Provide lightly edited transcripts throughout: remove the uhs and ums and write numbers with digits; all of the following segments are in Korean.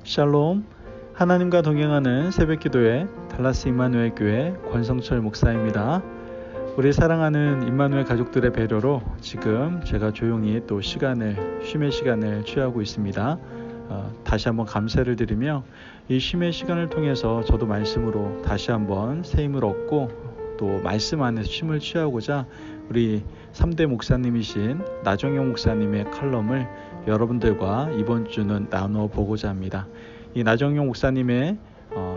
샬롬. 하나님과 동행하는 새벽기도회 달라스 임마누엘 교회 권성철 목사입니다. 우리 사랑하는 임마누엘 가족들의 배려로 지금 제가 조용히 또 쉼의 시간을 취하고 있습니다. 다시 한번 감사를 드리며 이 쉼의 시간을 통해서 저도 말씀으로 다시 한번 새 힘을 얻고 또 말씀 안에서 쉼을 취하고자 우리 3대 목사님이신 나정용 목사님의 칼럼을 여러분들과 이번 주는 나누어 보고자 합니다. 이 나정용 목사님의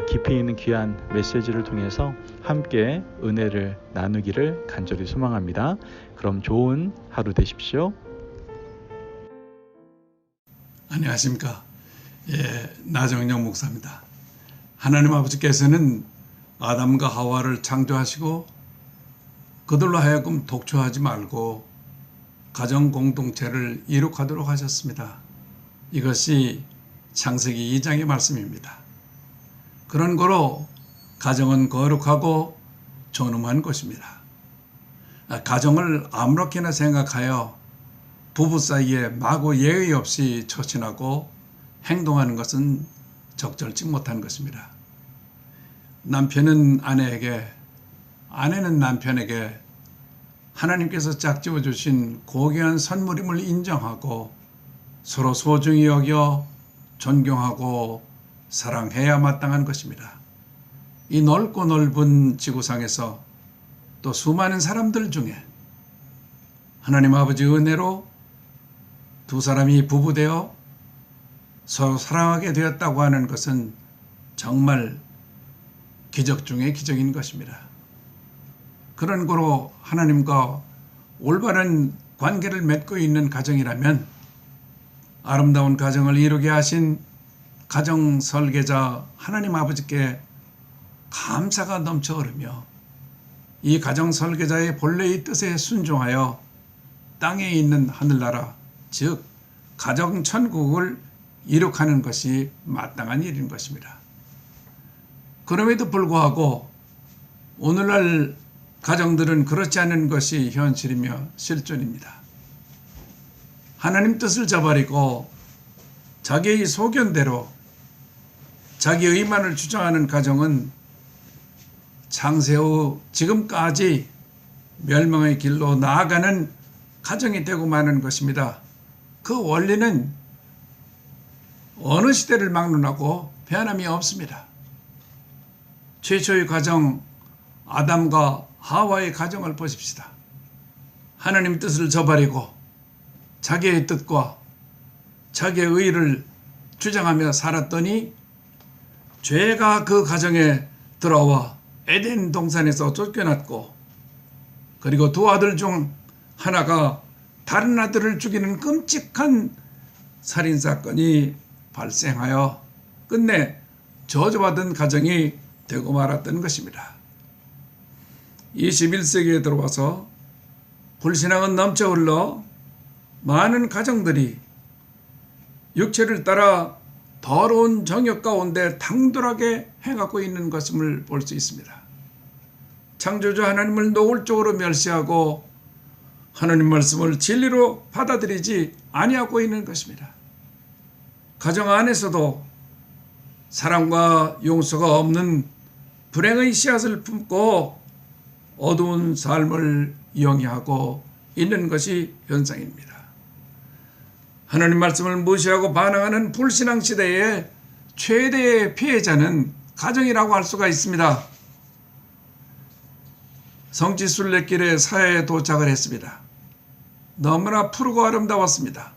깊이 있는 귀한 메시지를 통해서 함께 은혜를 나누기를 간절히 소망합니다. 그럼 좋은 하루 되십시오. 안녕하십니까. 나정용 목사입니다. 하나님 아버지께서는 아담과 하와를 창조하시고 그들로 하여금 독초하지 말고 가정 공동체를 이룩하도록 하셨습니다. 이것이 창세기 2장의 말씀입니다. 그런 거로 가정은 거룩하고 존엄한 것입니다. 가정을 아무렇게나 생각하여 부부 사이에 마구 예의 없이 처신하고 행동하는 것은 적절치 못한 것입니다. 남편은 아내에게, 아내는 남편에게 하나님께서 짝지어 주신 고귀한 선물임을 인정하고 서로 소중히 여겨 존경하고 사랑해야 마땅한 것입니다. 이 넓고 넓은 지구상에서 또 수많은 사람들 중에 하나님 아버지 은혜로 두 사람이 부부되어 서로 사랑하게 되었다고 하는 것은 정말 기적 중의 기적인 것입니다. 그런 거로 하나님과 올바른 관계를 맺고 있는 가정이라면 아름다운 가정을 이루게 하신 가정 설계자 하나님 아버지께 감사가 넘쳐 흐르며 이 가정 설계자의 본래의 뜻에 순종하여 땅에 있는 하늘나라, 즉 가정 천국을 이룩하는 것이 마땅한 일인 것입니다. 그럼에도 불구하고 오늘날 가정들은 그렇지 않은 것이 현실이며 실존입니다. 하나님 뜻을 저버리고 자기의 소견대로 자기 의만을 주장하는 가정은 창세 후 지금까지 멸망의 길로 나아가는 가정이 되고 마는 것입니다. 그 원리는 어느 시대를 막론하고 변함이 없습니다. 최초의 가정 아담과 하와의 가정을 보십시다. 하나님 뜻을 저버리고 자기의 뜻과 자기의 의를 주장하며 살았더니 죄가 그 가정에 들어와 에덴 동산에서 쫓겨났고, 그리고 두 아들 중 하나가 다른 아들을 죽이는 끔찍한 살인사건이 발생하여 끝내 저주받은 가정이 되고 말았던 것입니다. 21세기에 들어와서 불신앙은 넘쳐 흘러 많은 가정들이 육체를 따라 더러운 정욕 가운데 당돌하게 행하고 있는 것임을 볼 수 있습니다. 창조주 하나님을 노골적으로 멸시하고 하나님 말씀을 진리로 받아들이지 아니하고 있는 것입니다. 가정 안에서도 사랑과 용서가 없는 불행의 씨앗을 품고 어두운 삶을 영위하고 있는 것이 현상입니다. 하나님 말씀을 무시하고 반항하는 불신앙 시대의 최대의 피해자는 가정이라고 할 수가 있습니다. 성지 순례길에 사해에 도착을 했습니다. 너무나 푸르고 아름다웠습니다.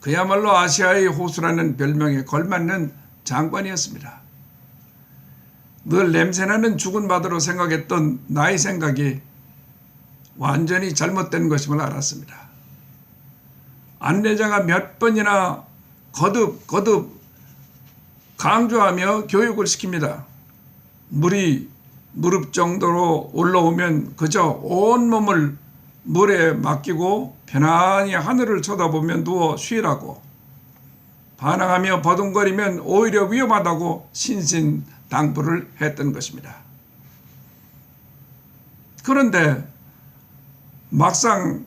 그야말로 아시아의 호수라는 별명에 걸맞는 장관이었습니다. 늘 냄새나는 죽은 바다로 생각했던 나의 생각이 완전히 잘못된 것임을 알았습니다. 안내자가 몇 번이나 거듭 강조하며 교육을 시킵니다. 물이 무릎 정도로 올라오면 그저 온몸을 물에 맡기고 편안히 하늘을 쳐다보며 누워 쉬라고, 반항하며 버둥거리면 오히려 위험하다고 신신당부를 했던 것입니다. 그런데 막상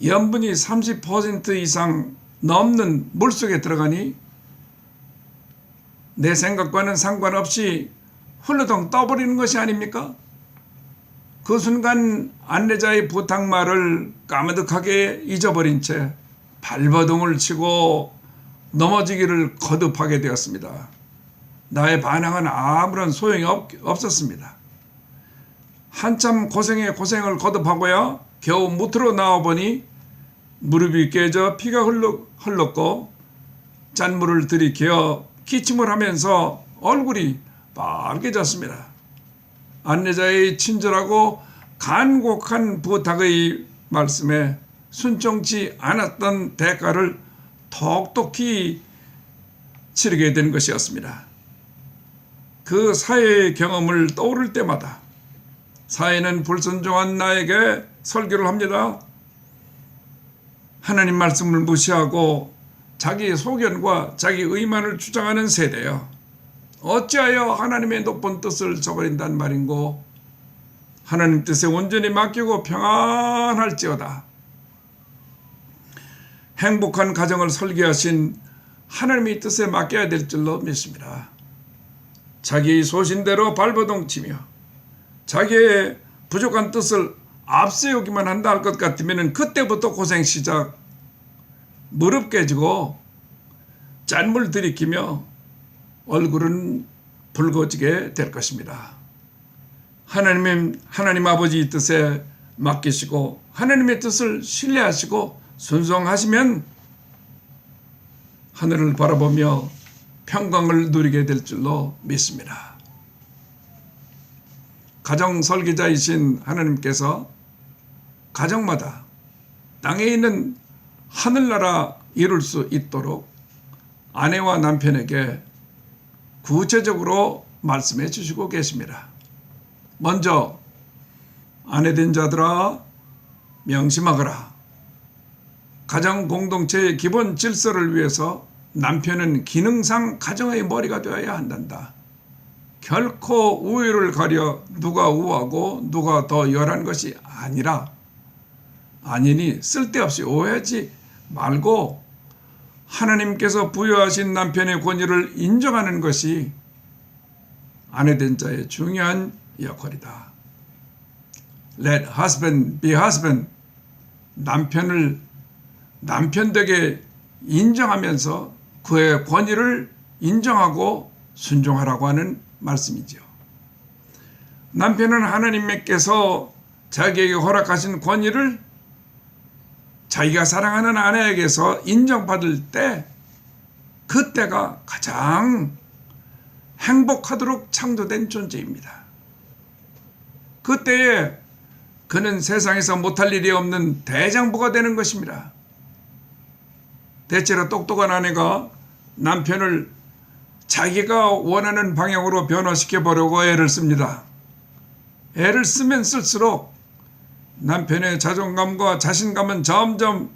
염분이 30% 이상 넘는 물속에 들어가니 내 생각과는 상관없이 훌러덩 떠버리는 것이 아닙니까? 그 순간 안내자의 부탁말을 까마득하게 잊어버린 채 발버둥을 치고 넘어지기를 거듭하게 되었습니다. 나의 반항은 아무런 소용이 없었습니다. 한참 고생에 고생을 거듭하고야 겨우 무트로 나와보니 무릎이 깨져 피가 흘렀고 짠물을 들이켜 기침을 하면서 얼굴이 빨개졌습니다. 안내자의 친절하고 간곡한 부탁의 말씀에 순종치 않았던 대가를 톡톡히 치르게 된 것이었습니다. 그 사회의 경험을 떠오를 때마다 사회는 불순종한 나에게 설교를 합니다. 하나님 말씀을 무시하고 자기 소견과 자기 의만을 주장하는 세대여, 어찌하여 하나님의 높은 뜻을 저버린단 말인고, 하나님 뜻에 온전히 맡기고 평안할지어다. 행복한 가정을 설계하신 하나님의 뜻에 맡겨야 될 줄로 믿습니다. 자기 소신대로 발버둥 치며 자기의 부족한 뜻을 앞세우기만 한다 할 것 같으면 그때부터 고생 시작. 무릎 깨지고 짠물 들이키며 얼굴은 붉어지게 될 것입니다. 하나님 아버지 뜻에 맡기시고 하나님의 뜻을 신뢰하시고 순종하시면 하늘을 바라보며 평강을 누리게 될 줄로 믿습니다. 가정 설계자이신 하나님께서 가정마다 땅에 있는 하늘나라 이룰 수 있도록 아내와 남편에게 구체적으로 말씀해 주시고 계십니다. 먼저 아내된 자들아 명심하거라. 가정 공동체의 기본 질서를 위해서 남편은 기능상 가정의 머리가 되어야 한단다. 결코 우위를 가려 누가 우하고 누가 더 열한 것이 아니니 쓸데없이 오해하지 말고 하나님께서 부여하신 남편의 권위를 인정하는 것이 아내된 자의 중요한 역할이다. Let husband be husband. 남편을 남편되게 인정하면서 그의 권위를 인정하고 순종하라고 하는 말씀이죠. 남편은 하나님께서 자기에게 허락하신 권위를 자기가 사랑하는 아내에게서 인정받을 때 그때가 가장 행복하도록 창조된 존재입니다. 그때에 그는 세상에서 못할 일이 없는 대장부가 되는 것입니다. 대체로 똑똑한 아내가 남편을 자기가 원하는 방향으로 변화시켜 보려고 애를 씁니다. 애를 쓰면 쓸수록 남편의 자존감과 자신감은 점점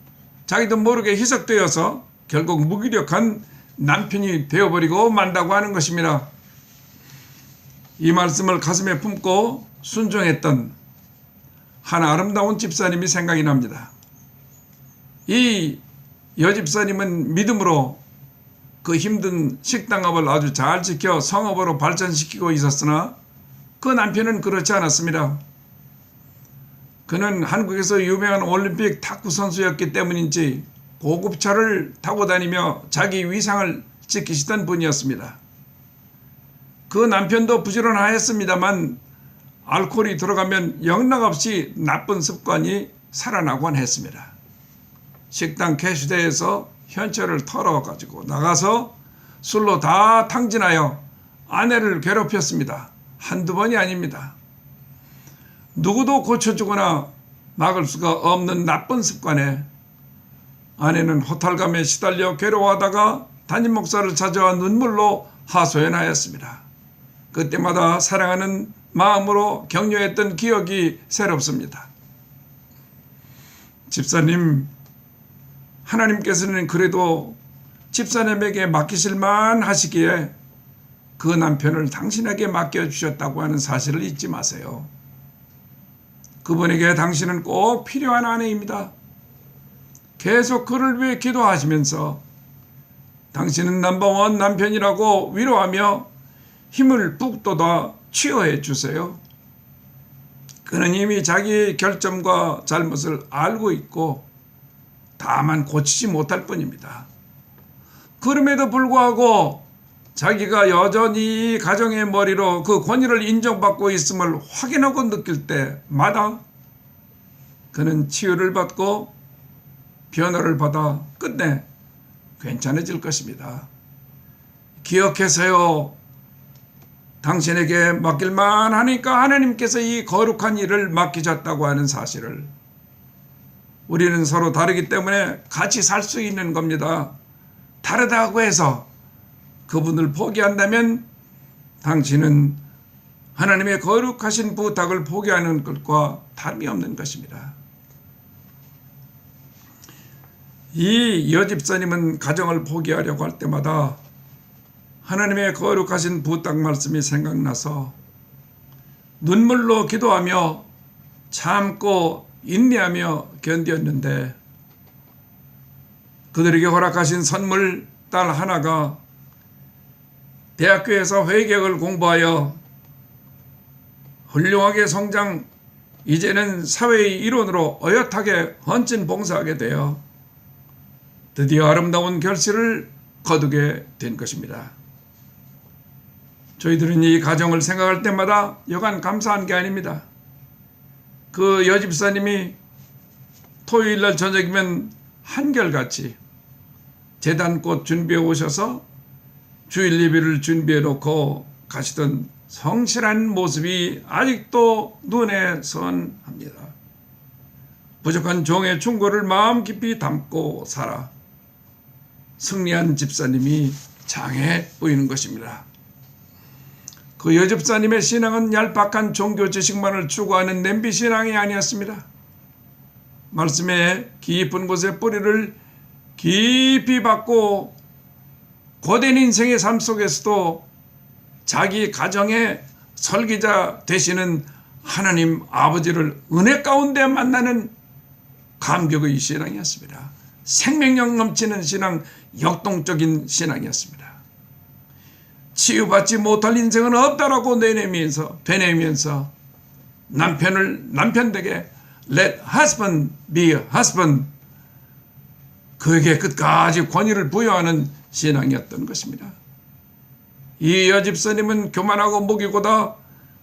자기도 모르게 희석되어서 결국 무기력한 남편이 되어버리고 만다고 하는 것입니다. 이 말씀을 가슴에 품고 순종했던 한 아름다운 집사님이 생각이 납니다. 이 여집사님은 믿음으로 그 힘든 식당업을 아주 잘 지켜 성업으로 발전시키고 있었으나 그 남편은 그렇지 않았습니다. 그는 한국에서 유명한 올림픽 탁구 선수였기 때문인지 고급차를 타고 다니며 자기 위상을 지키시던 분이었습니다. 그 남편도 부지런하였습니다만 알코올이 들어가면 영락없이 나쁜 습관이 살아나곤 했습니다. 식당 캐시대에서 현찰을 털어가지고 나가서 술로 다 탕진하여 아내를 괴롭혔습니다. 한두 번이 아닙니다. 누구도 고쳐주거나 막을 수가 없는 나쁜 습관에 아내는 허탈감에 시달려 괴로워하다가 담임 목사를 찾아와 눈물로 하소연하였습니다. 그때마다 사랑하는 마음으로 격려했던 기억이 새롭습니다. 집사님, 하나님께서는 그래도 집사님에게 맡기실만 하시기에 그 남편을 당신에게 맡겨주셨다고 하는 사실을 잊지 마세요. 그분에게 당신은 꼭 필요한 아내입니다. 계속 그를 위해 기도하시면서 당신은 넘버원 남편이라고 위로하며 힘을 북돋아 치유해 주세요. 그는 이미 자기의 결점과 잘못을 알고 있고 다만 고치지 못할 뿐입니다. 그럼에도 불구하고 자기가 여전히 가정의 머리로 그 권위를 인정받고 있음을 확인하고 느낄 때마다 그는 치유를 받고 변화를 받아 끝내 괜찮아질 것입니다. 기억해서요. 당신에게 맡길만 하니까 하나님께서 이 거룩한 일을 맡기셨다고 하는 사실을. 우리는 서로 다르기 때문에 같이 살 수 있는 겁니다. 다르다고 해서 그분을 포기한다면 당신은 하나님의 거룩하신 부탁을 포기하는 것과 다름이 없는 것입니다. 이 여집사님은 가정을 포기하려고 할 때마다 하나님의 거룩하신 부탁 말씀이 생각나서 눈물로 기도하며 참고 인내하며 견뎠는데 그들에게 허락하신 선물 딸 하나가 대학교에서 회계학을 공부하여 훌륭하게 성장, 이제는 사회의 일원으로 어엿하게 헌신 봉사하게 되어 드디어 아름다운 결실을 거두게 된 것입니다. 저희들은 이 가정을 생각할 때마다 여간 감사한 게 아닙니다. 그 여집사님이 토요일날 저녁이면 한결같이 제단꽃 준비해 오셔서 주일 예배를 준비해 놓고 가시던 성실한 모습이 아직도 눈에 선합니다. 부족한 종의 충고를 마음 깊이 담고 살아 승리한 집사님이 장해 보이는 것입니다. 그 여집사님의 신앙은 얄팍한 종교 지식만을 추구하는 냄비 신앙이 아니었습니다. 말씀의 깊은 곳에 뿌리를 깊이 박고 고된 인생의 삶 속에서도 자기 가정의 설계자 되시는 하나님 아버지를 은혜 가운데 만나는 감격의 신앙이었습니다. 생명력 넘치는 신앙, 역동적인 신앙이었습니다. 치유받지 못할 인생은 없다라고 되뇌면서 남편에게 let husband be a husband, 그에게 끝까지 권위를 부여하는 신앙이었던 것입니다. 이 여집사님은 교만하고 무기고다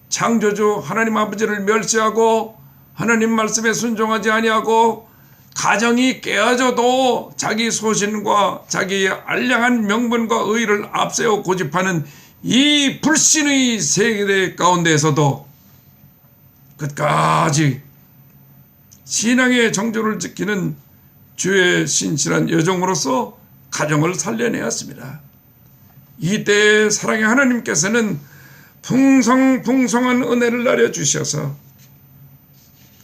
창조주 하나님 아버지를 멸시하고 하나님 말씀에 순종하지 아니하고 가정이 깨어져도 자기 소신과 자기의 알량한 명분과 의의를 앞세워 고집하는 이 불신의 세계 가운데에서도 끝까지 신앙의 정조를 지키는 주의 신실한 여종으로서 가정을 살려내었습니다. 이때 사랑의 하나님께서는 풍성풍성한 은혜를 내려주셔서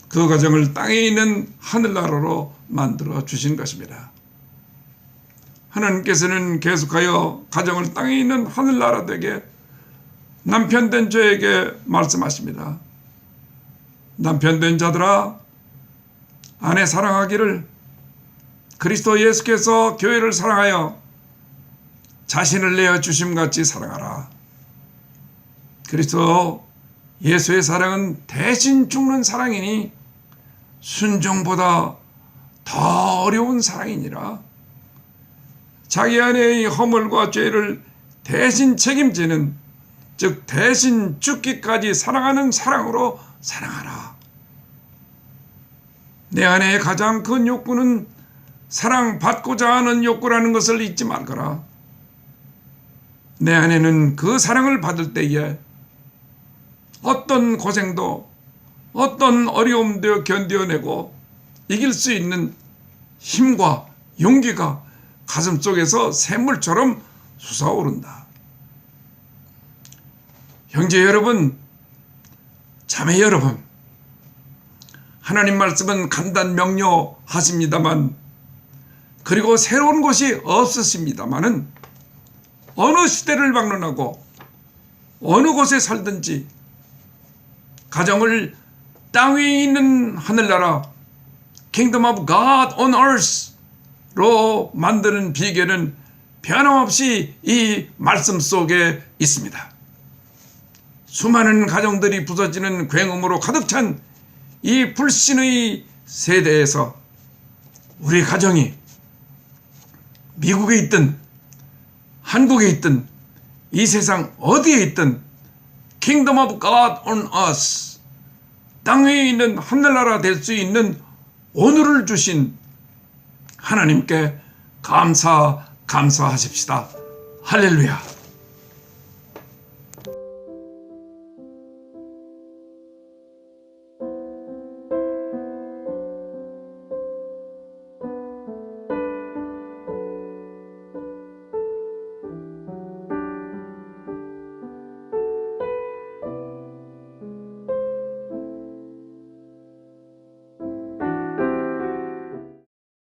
그 가정을 땅에 있는 하늘나라로 만들어 주신 것입니다. 하나님께서는 계속하여 가정을 땅에 있는 하늘나라 되게 남편 된 저에게 말씀하십니다. 남편 된 자들아, 아내 사랑하기를 그리스도 예수께서 교회를 사랑하여 자신을 내어 주심같이 사랑하라. 그리스도 예수의 사랑은 대신 죽는 사랑이니 순종보다 더 어려운 사랑이니라. 자기 아내의 허물과 죄를 대신 책임지는, 즉 대신 죽기까지 사랑하는 사랑으로 사랑하라. 내 아내의 가장 큰 욕구는 사랑받고자 하는 욕구라는 것을 잊지 말거라. 내 아내는 그 사랑을 받을 때에 어떤 고생도 어떤 어려움도 견뎌내고 이길 수 있는 힘과 용기가 가슴속에서 샘물처럼 솟아오른다. 형제 여러분, 자매 여러분, 하나님 말씀은 간단 명료하십니다만, 그리고 새로운 것이 없으십니다마는 어느 시대를 막론하고 어느 곳에 살든지 가정을 땅 위에 있는 하늘나라 Kingdom of God on Earth로 만드는 비결은 변함없이 이 말씀 속에 있습니다. 수많은 가정들이 부서지는 굉음으로 가득 찬 이 불신의 세대에서 우리 가정이 미국에 있든 한국에 있든 이 세상 어디에 있든 Kingdom of God on us, 땅 위에 있는 하늘나라 될 수 있는 오늘을 주신 하나님께 감사하십시다. 할렐루야.